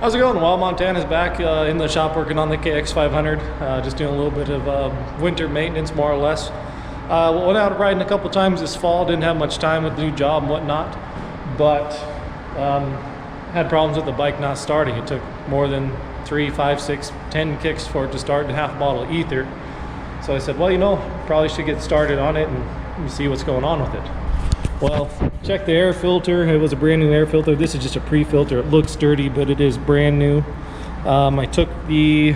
How's it going? Well, Montana's back in the shop working on the KX500, just doing a little bit of winter maintenance, more or less. Went out riding a couple times this fall, didn't have much time with the new job and whatnot, but had problems with the bike not starting. It took more than 3, 5, 6, 10 kicks for it to start and half a bottle of ether. So I said, well, you know, probably should get started on it and see what's going on with it. Well, check the air filter. It was a brand new air filter. This is just a pre-filter. It looks dirty, but it is brand new. I took the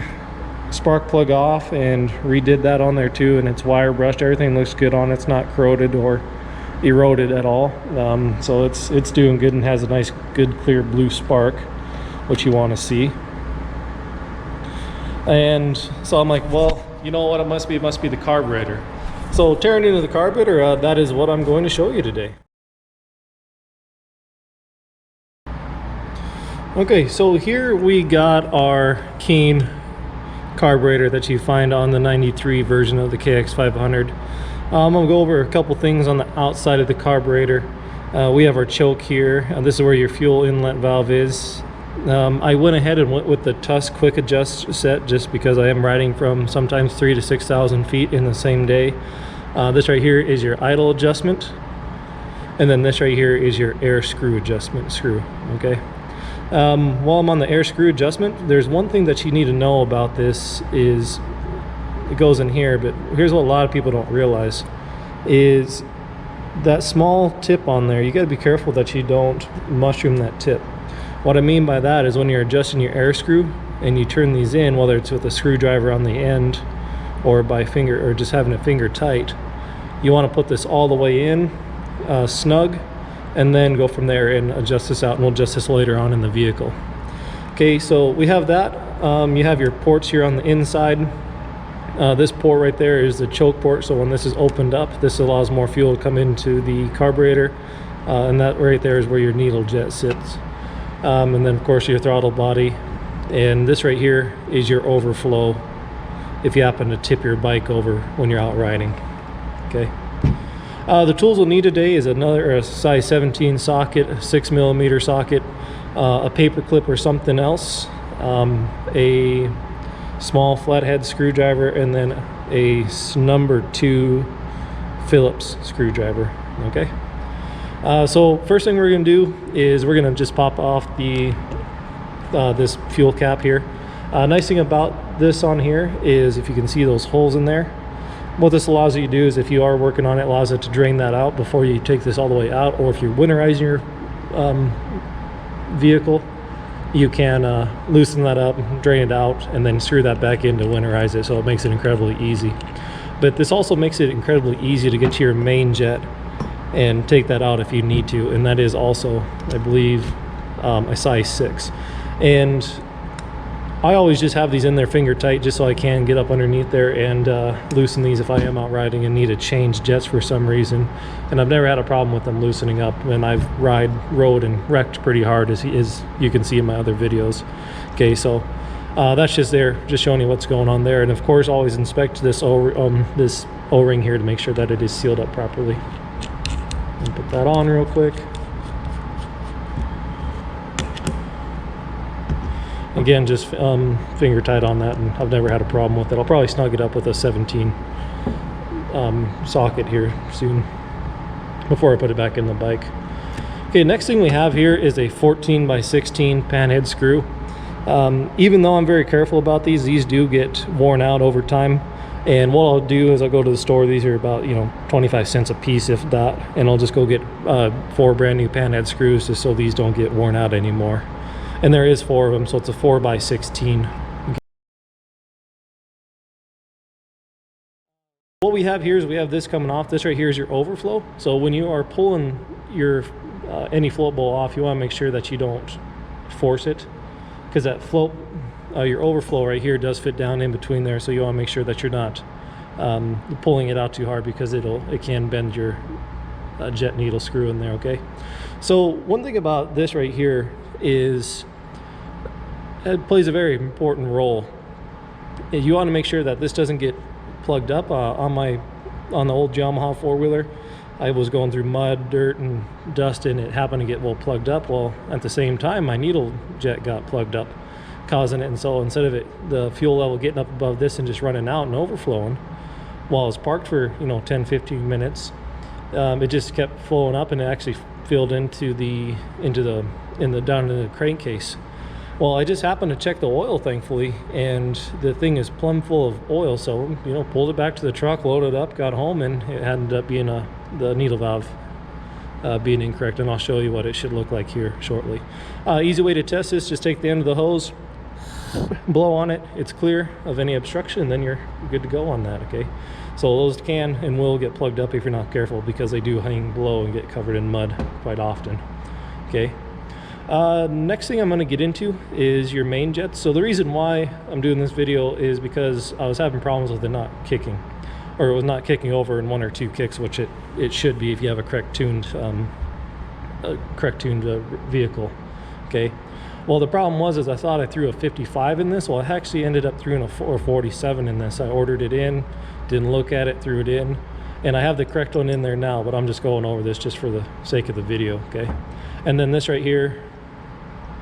spark plug off and redid that on there too, and it's wire brushed. Everything looks good on it. It's not corroded or eroded at all. So it's doing good and has a nice, good, clear blue spark, which you want to see. And so I'm like, well, you know what it must be? It must be the carburetor. So tearing into the carburetor, that is what I'm going to show you today. Okay, so here we got our Keihn carburetor that you find on the 93 version of the KX500. I'm going to go over a couple things on the outside of the carburetor. We have our choke here. This is where your fuel inlet valve is. I went ahead and went with the Tusk quick adjust set just because I am riding from sometimes 3,000 to 6,000 feet in the same day. This right here is your idle adjustment, and then this right here is your air screw adjustment screw. Okay. While I'm on the air screw adjustment, there's one thing that you need to know about this is it goes in here, but here's what a lot of people don't realize is that small tip on there. You got to be careful that you don't mushroom that tip. What I mean by that is when you're adjusting your air screw and you turn these in, whether it's with a screwdriver on the end or by finger or just having it finger tight, you want to put this all the way in snug and then go from there and adjust this out, and we'll adjust this later on in the vehicle. Okay, so we have that. You have your ports here on the inside. This port right there is the choke port, so when this is opened up, this allows more fuel to come into the carburetor, and that right there is where your needle jet sits. And then of course your throttle body, and this right here is your overflow if you happen to tip your bike over when you're out riding. Okay. The tools we'll need today is a size 17 socket, a 6mm socket, a paper clip or something else, a small flathead screwdriver, and then a number 2 Phillips screwdriver. Okay. So first thing we're going to do is we're going to just pop off the this fuel cap here. Nice thing about this on here is if you can see those holes in there, what this allows you to do is if you are working on it, allows it to drain that out before you take this all the way out, or if you're winterizing your vehicle, you can loosen that up, drain it out, and then screw that back in to winterize it, so it makes it incredibly easy. But this also makes it incredibly easy to get to your main jet and take that out if you need to, and that is also, I believe, a size 6. And I always just have these in there finger tight just so I can get up underneath there and loosen these if I am out riding and need to change jets for some reason. And I've never had a problem with them loosening up, and I've rode and wrecked pretty hard as you can see in my other videos. Okay, so that's just there, just showing you what's going on there. And of course always inspect this O-ring here to make sure that it is sealed up properly. And put that on real quick. Again, just finger tight on that, and I've never had a problem with it. I'll probably snug it up with a 17 socket here soon before I put it back in the bike. Okay, next thing we have here is a 14x16 panhead screw. Even though I'm very careful about these do get worn out over time. And what I'll do is I'll go to the store. These are about 25 cents a piece, if that, and I'll just go get 4 brand new panhead screws just so these don't get worn out anymore. And there is 4 of them, so it's a 4x16. What we have here is we have this coming off. This right here is your overflow. So when you are pulling your any float bowl off, you want to make sure that you don't force it, because that float, your overflow right here does fit down in between there. So you want to make sure that you're not pulling it out too hard, because it can bend your jet needle screw in there. Okay. So one thing about this right here is it plays a very important role. You want to make sure that this doesn't get plugged up. On the old Yamaha 4-wheeler, I was going through mud, dirt, and dust, and it happened to get well plugged up. Well, at the same time, my needle jet got plugged up, causing it. And so instead of the fuel level getting up above this and just running out and overflowing while I was parked for 10-15 minutes, it just kept flowing up, and it actually filled into the down in the crankcase. Well, I just happened to check the oil, thankfully, and the thing is plumb full of oil. So pulled it back to the truck, loaded up, got home, and it ended up being the needle valve being incorrect. And I'll show you what it should look like here shortly. Easy way to test this: just take the end of the hose, blow on it, it's clear of any obstruction, and then you're good to go on that. Okay, so those can and will get plugged up if you're not careful, because they do hang below and get covered in mud quite often. Okay, next thing I'm going to get into is your main jets. So the reason why I'm doing this video is because I was having problems with it not kicking, or it was not kicking over in 1 or 2 kicks, which it should be if you have a correct tuned vehicle. Okay, well, the problem was I thought I threw a 55 in this. Well, I actually ended up throwing a 47 in this. I ordered it in, didn't look at it, threw it in, and I have the correct one in there now, but I'm just going over this just for the sake of the video. Okay, and then this right here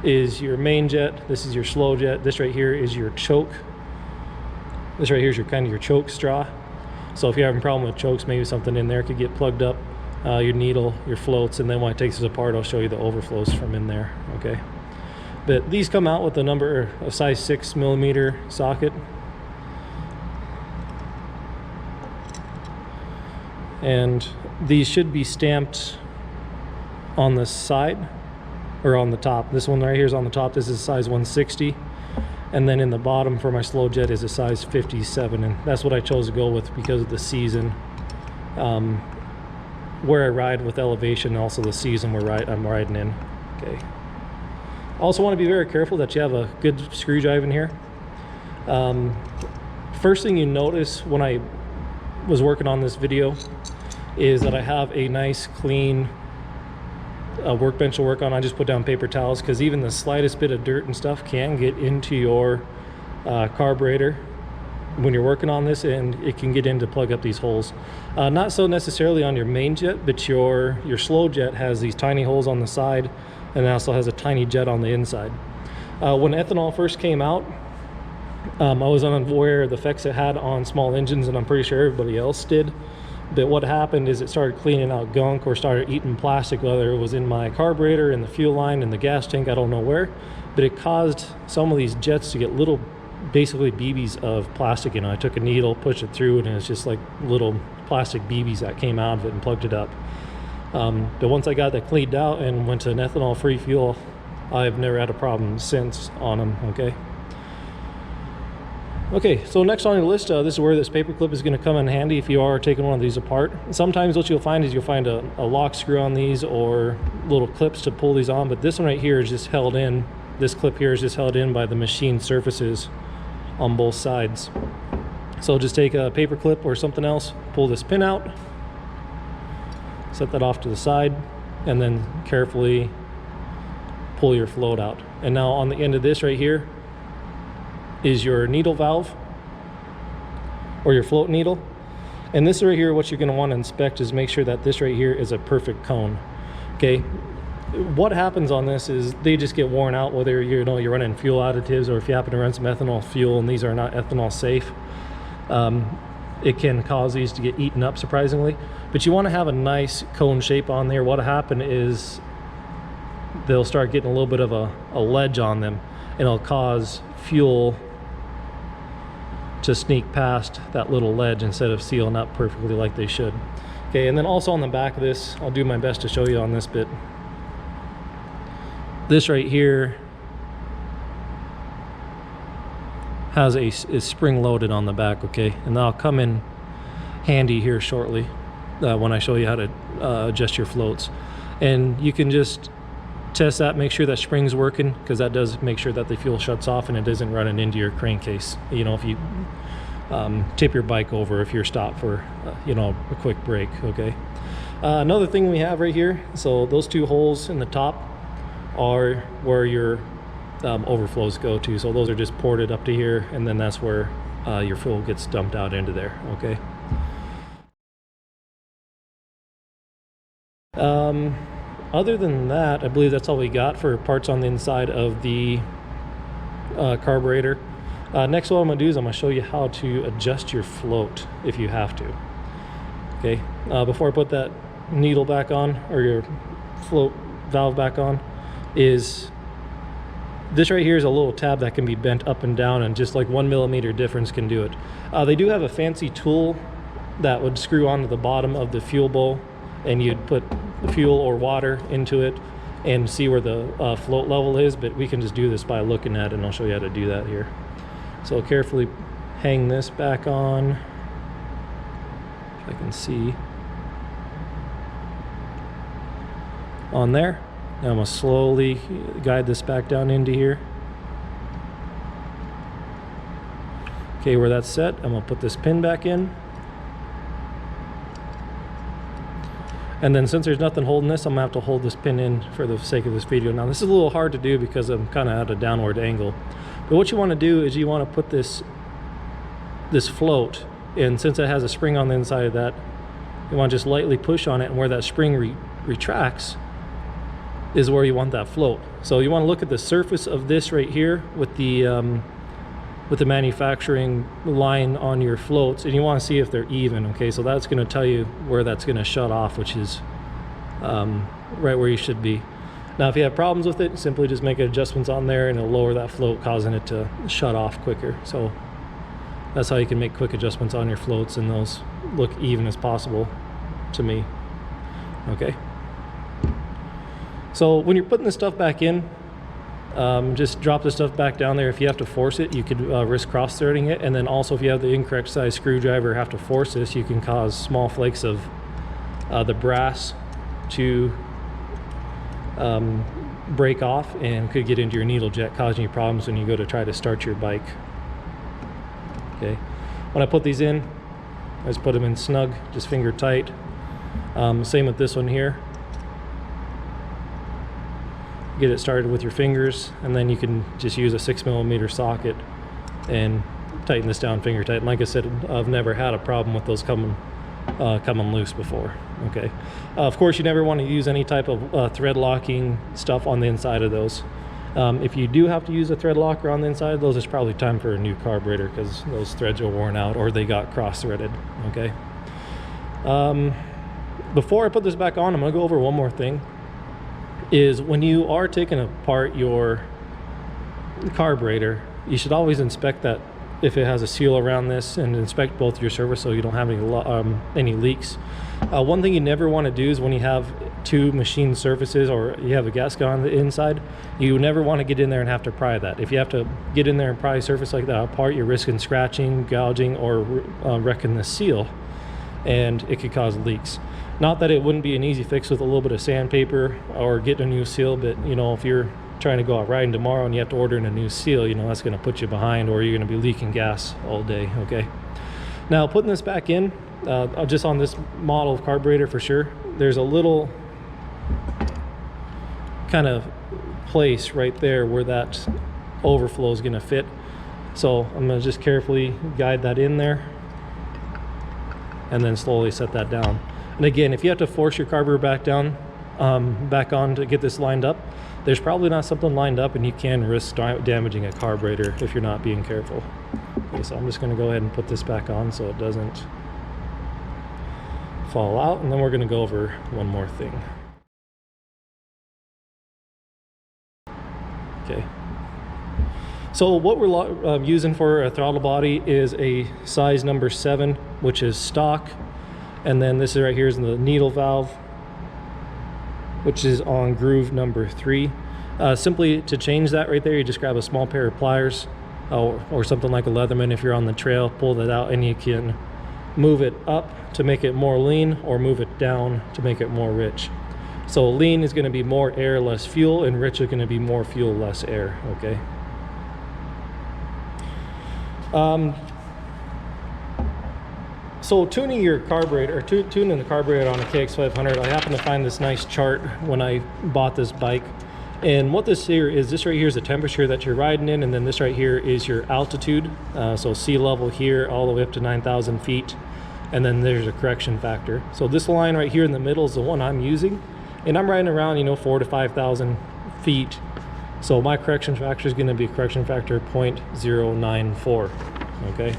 is your main jet. This is your slow jet. This right here is your choke. This right here is your kind of your choke straw. So if you're having a problem with chokes, maybe something in there could get plugged up. Your needle, your floats, and then when I take this apart, I'll show you the overflows from in there. Okay, but these come out with a size 6mm socket, and these should be stamped on the side or on the top. This one right here is on the top. This is size 160, and then in the bottom for my slow jet is a size 57, and that's what I chose to go with because of the season where I ride with elevation, and also the season where I'm riding in. Okay, also want to be very careful that you have a good screwdriver in here. First thing you notice when I was working on this video is that I have a nice clean workbench to work on. I just put down paper towels, because even the slightest bit of dirt and stuff can get into your carburetor when you're working on this, and it can get in to plug up these holes. Not so necessarily on your main jet, but your slow jet has these tiny holes on the side, and it also has a tiny jet on the inside. When ethanol first came out, I was unaware of the effects it had on small engines, and I'm pretty sure everybody else did. But what happened is it started cleaning out gunk, or started eating plastic, whether it was in my carburetor, in the fuel line, in the gas tank, I don't know where. But it caused some of these jets to get little, basically BBs of plastic. I took a needle, pushed it through, and it's just like little plastic BBs that came out of it and plugged it up. But once I got that cleaned out and went to an ethanol-free fuel, I've never had a problem since on them. Okay, so next on your list, this is where this paper clip is going to come in handy if you are taking one of these apart. Sometimes what you'll find is you'll find a lock screw on these, or little clips to pull these on, but this one right here is just held in. This clip here is just held in by the machine surfaces on both sides. So just take a paper clip or something else, pull this pin out, set that off to the side, and then carefully pull your float out. And now on the end of this right here is your needle valve, or your float needle. And this right here, what you're going to want to inspect is make sure that this right here is a perfect cone. Okay, what happens on this is they just get worn out, whether you're running fuel additives, or if you happen to run some ethanol fuel and these are not ethanol safe. It can cause these to get eaten up, surprisingly. But you want to have a nice cone shape on there. What'll happen is they'll start getting a little bit of a ledge on them, and it'll cause fuel to sneak past that little ledge instead of sealing up perfectly like they should. Okay, and then also on the back of this, I'll do my best to show you on this bit. This right here is spring loaded on the back. Okay, and that'll come in handy here shortly when I show you how to adjust your floats. And you can just test that, make sure that spring's working, because that does make sure that the fuel shuts off and it isn't running into your crankcase. If you tip your bike over, if you're stopped for a quick break. Okay, another thing we have right here, so those 2 holes in the top are where your overflows go to. So those are just ported up to here, and then that's where your fuel gets dumped out into there. Okay, Other than that, I believe that's all we got for parts on the inside of the carburetor. Next, what I'm going to do is I'm going to show you how to adjust your float if you have to. Okay, before I put that needle back on, or your float valve back on, is this right here is a little tab that can be bent up and down, and just like 1 millimeter difference can do it. They do have a fancy tool that would screw onto the bottom of the fuel bowl, and you'd put fuel or water into it and see where the float level is, but we can just do this by looking at it, and I'll show you how to do that here. So carefully hang this back on, if I can see, on there. Now I'm going to slowly guide this back down into here. Okay, where that's set, I'm going to put this pin back in. And then since there's nothing holding this, I'm going to have to hold this pin in for the sake of this video. Now this is a little hard to do because I'm kind of at a downward angle. But what you want to do is you want to put this float, and since it has a spring on the inside of that, you want to just lightly push on it, and where that spring retracts is where you want that float. So you want to look at the surface of this right here with the manufacturing line on your floats, and you want to see if they're even. Okay, so that's going to tell you where that's going to shut off, which is right where you should be. Now if you have problems with it, simply just make adjustments on there and it'll lower that float, causing it to shut off quicker. So that's how you can make quick adjustments on your floats, and those look even as possible to me. Okay, so when you're putting this stuff back in, just drop the stuff back down there. If you have to force it, you could risk cross-threading it, and then also if you have the incorrect size screwdriver or have to force this, you can cause small flakes of the brass to break off, and could get into your needle jet, causing you problems when you go to try to start your bike. Okay, when I put these in, I just put them in snug, just finger tight. Same with this one here. Get it started with your fingers, and then you can just use a 6mm socket and tighten this down finger tight. And like I said, I've never had a problem with those coming loose before. Okay, of course you never want to use any type of thread locking stuff on the inside of those. If you do have to use a thread locker on the inside of those, it's probably time for a new carburetor, because those threads are worn out or they got cross-threaded. Okay, before I put this back on, I'm going to go over one more thing. Is when you are taking apart your carburetor, you should always inspect that if it has a seal around this, and inspect both your surface so you don't have any leaks. One thing you never want to do is when you have two machine surfaces, or you have a gasket on the inside, you never want to get in there and have to pry that. If you have to get in there and pry a surface like that apart, you're risking scratching, gouging, or wrecking the seal, and it could cause leaks. Not that it wouldn't be an easy fix with a little bit of sandpaper or getting a new seal, but you know, if you're trying to go out riding tomorrow and you have to order in a new seal, you know, that's going to put you behind, or you're going to be leaking gas all day. Okay, now putting this back in, just on this model of carburetor for sure, there's a little kind of place right there where that overflow is going to fit. So I'm going to just carefully guide that in there, and then slowly set that down. And again, if you have to force your carburetor back on to get this lined up, there's probably not something lined up, and you can risk damaging a carburetor if you're not being careful. Okay, so I'm just going to go ahead and put this back on so it doesn't fall out, and then we're going to go over one more thing. Okay, so what we're using for a throttle body is a size number 7, which is stock. And then this is right here is the needle valve, which is on groove number 3. Simply to change that right there, you just grab a small pair of pliers, or something like a Leatherman if you're on the trail, pull that out, and you can move it up to make it more lean, or move it down to make it more rich. So lean is going to be more air, less fuel, and rich is going to be more fuel, less air. Okay. So tuning your carburetor, or tuning the carburetor on a KX500, I happened to find this nice chart when I bought this bike. And what this here is, this right here is the temperature that you're riding in, and then this right here is your altitude. So sea level here all the way up to 9,000 feet. and then there's a correction factor. So this line right here in the middle is the one I'm using, and I'm riding around, you know, 4,000 to 5,000 feet. So my correction factor is going to be correction factor 0.094. Okay.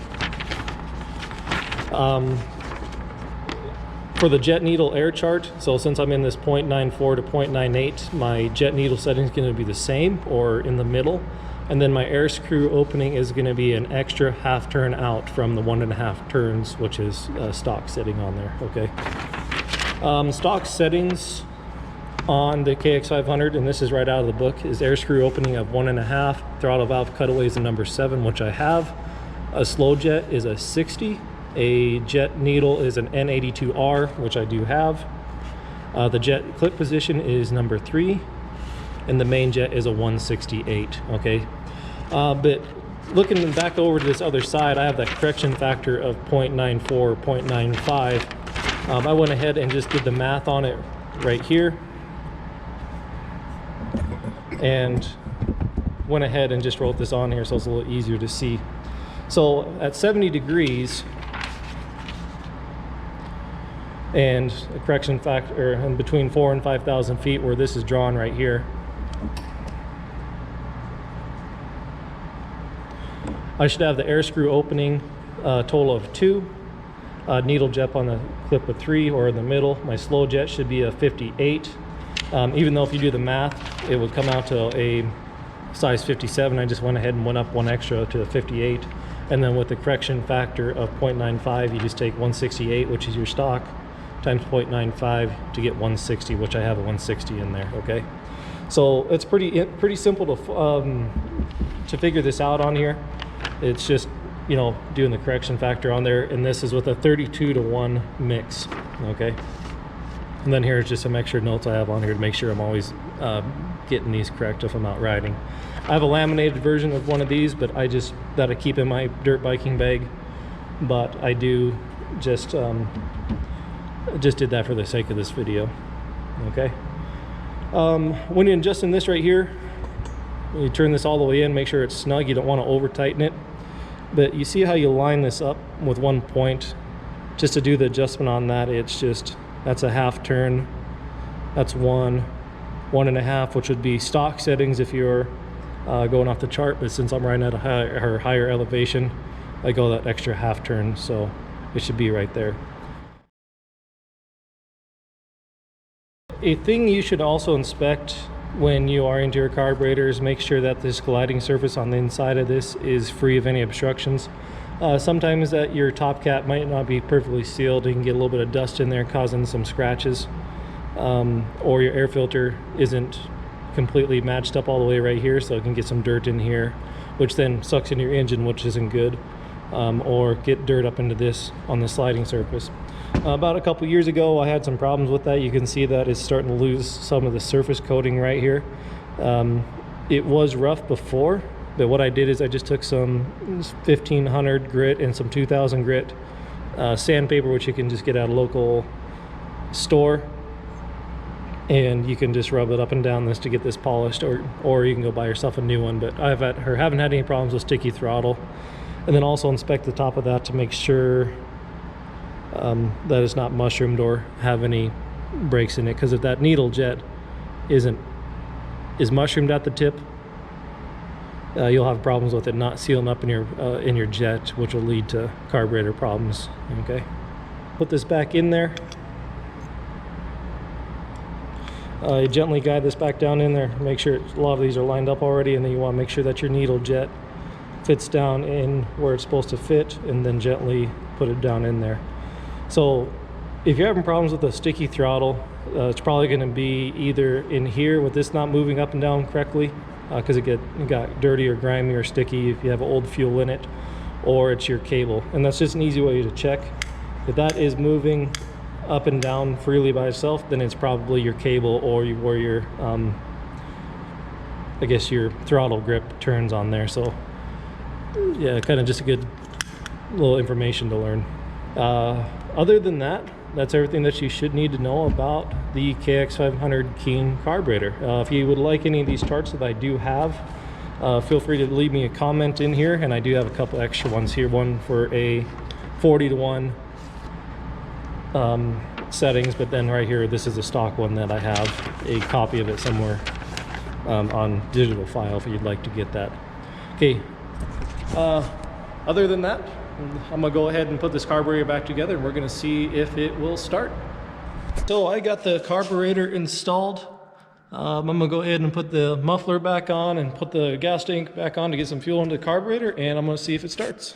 For the jet needle air chart, so since I'm in this 0.94 to 0.98, my jet needle setting is going to be the same or in the middle, and then my air screw opening is going to be an extra half turn out from the 1.5 turns, which is stock setting on there. Okay. Stock settings on the KX500, and this is right out of the book, is air screw opening of 1.5, throttle valve cutaways of number 7, which I have. A slow jet is a 60. A jet needle is an N82R, which I do have. The jet clip position is number 3, and the main jet is a 168. Okay, but looking back over to this other side, I have that correction factor of 0.94, 0.95. I went ahead and just did the math on it right here, and went ahead and just wrote this on here so it's a little easier to see. So at 70 degrees, and a correction factor in between 4,000 and 5,000 feet, where this is drawn right here, I should have the air screw opening total of 2, needle jet on the clip of 3 or in the middle. My slow jet should be a 58. Even though if you do the math, it would come out to a size 57. I just went ahead and went up 1 extra to a 58. And then with the correction factor of 0.95, you just take 168, which is your stock, times 0.95 to get 160, which I have a 160 in there. Okay, so it's pretty simple to figure this out on here. It's just, you know, doing the correction factor on there, and this is with a 32-to-1 mix. Okay, and then here's just some extra notes I have on here to make sure I'm always getting these correct if I'm out riding. I have a laminated version of one of these, but I just that I keep in my dirt biking bag. But I do just did that for the sake of this video. Okay. When you're adjusting this right here, you turn this all the way in, make sure it's snug. You don't want to over tighten it, but you see how you line this up with 1 point. Just to do the adjustment on that, it's just, that's a half turn, that's 1.5, which would be stock settings if you're going off the chart, but since I'm riding at a higher elevation, I go that extra half turn, so it should be right there. A thing you should also inspect when you are into your carburetor is make sure that this gliding surface on the inside of this is free of any obstructions. Sometimes that your top cap might not be perfectly sealed. You can get a little bit of dust in there causing some scratches, or your air filter isn't completely matched up all the way right here, so it can get some dirt in here, which then sucks in your engine, which isn't good, or get dirt up into this on the sliding surface. About a couple years ago, I had some problems with that. You can see that it's starting to lose some of the surface coating right here. It was rough before, but what I did is I just took some 1500 grit and some 2000 grit sandpaper, which you can just get at a local store, and you can just rub it up and down this to get this polished, or you can go buy yourself a new one. But haven't had any problems with sticky throttle. And then also inspect the top of that to make sure that it's not mushroomed or have any breaks in it, because if that needle jet is mushroomed at the tip, you'll have problems with it not sealing up in your jet, which will lead to carburetor problems. Okay, put this back in there. You gently guide this back down in there. Make sure a lot of these are lined up already, and then you want to make sure that your needle jet fits down in where it's supposed to fit, and then gently put it down in there. So if you're having problems with the sticky throttle, it's probably going to be either in here with this not moving up and down correctly, because it got dirty or grimy or sticky if you have old fuel in it, or it's your cable. And that's just an easy way to check. If that is moving up and down freely by itself, then it's probably your cable or where your I guess your throttle grip turns on there. So yeah, kind of just a good little information to learn. Other than that, that's everything that you should need to know about the KX500 Keihn carburetor. If you would like any of these charts that I do have, feel free to leave me a comment in here, and I do have a couple extra ones here, one for a 40-to-1 settings, but then right here, this is a stock one that I have a copy of it somewhere on digital file if you'd like to get that. Okay, other than that, I'm gonna go ahead and put this carburetor back together and we're gonna see if it will start. So I got the carburetor installed. I'm gonna go ahead and put the muffler back on and put the gas tank back on to get some fuel into the carburetor, and I'm gonna see if it starts.